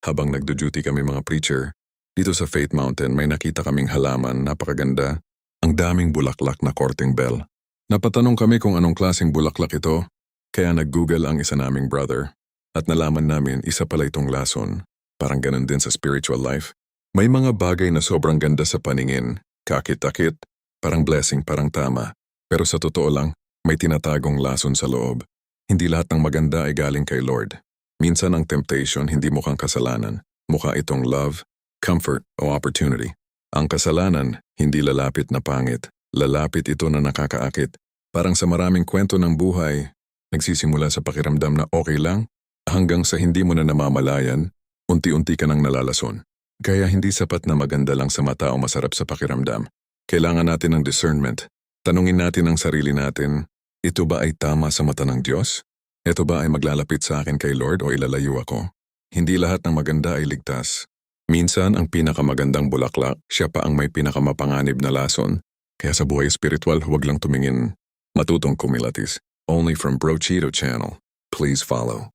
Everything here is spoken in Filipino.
Habang nagdo-duty kami mga preacher, dito sa Faith Mountain may nakita kaming halaman, napakaganda. Ang daming bulaklak na courting bell. Napatanong kami kung anong klaseng bulaklak ito, kaya nag-google ang isa naming brother. At nalaman namin isa pala itong lason. Parang ganun din sa spiritual life. May mga bagay na sobrang ganda sa paningin, kakit-akit, parang blessing, parang tama. Pero sa totoo lang, may tinatagong lason sa loob. Hindi lahat ng maganda ay galing kay Lord. Minsan ang temptation hindi mukhang kasalanan. Mukha itong love, comfort o opportunity. Ang kasalanan, hindi lalapit na pangit. Lalapit ito na nakakaakit. Parang sa maraming kwento ng buhay, nagsisimula sa pakiramdam na okay lang, hanggang sa hindi mo na namamalayan, unti-unti ka nang nalalason. Kaya hindi sapat na maganda lang sa mata o masarap sa pakiramdam. Kailangan natin ng discernment. Tanungin natin ang sarili natin, ito ba ay tama sa mata ng Diyos? Ito ba ay maglalapit sa akin kay Lord o ilalayo ako? Hindi lahat ng maganda ay ligtas. Minsan ang pinakamagandang bulaklak, siya pa ang may pinakamapanganib na lason. Kaya sa buhay spiritual, huwag lang tumingin. Matutong kumilatis. Only from Bro Cheeto channel. Please follow.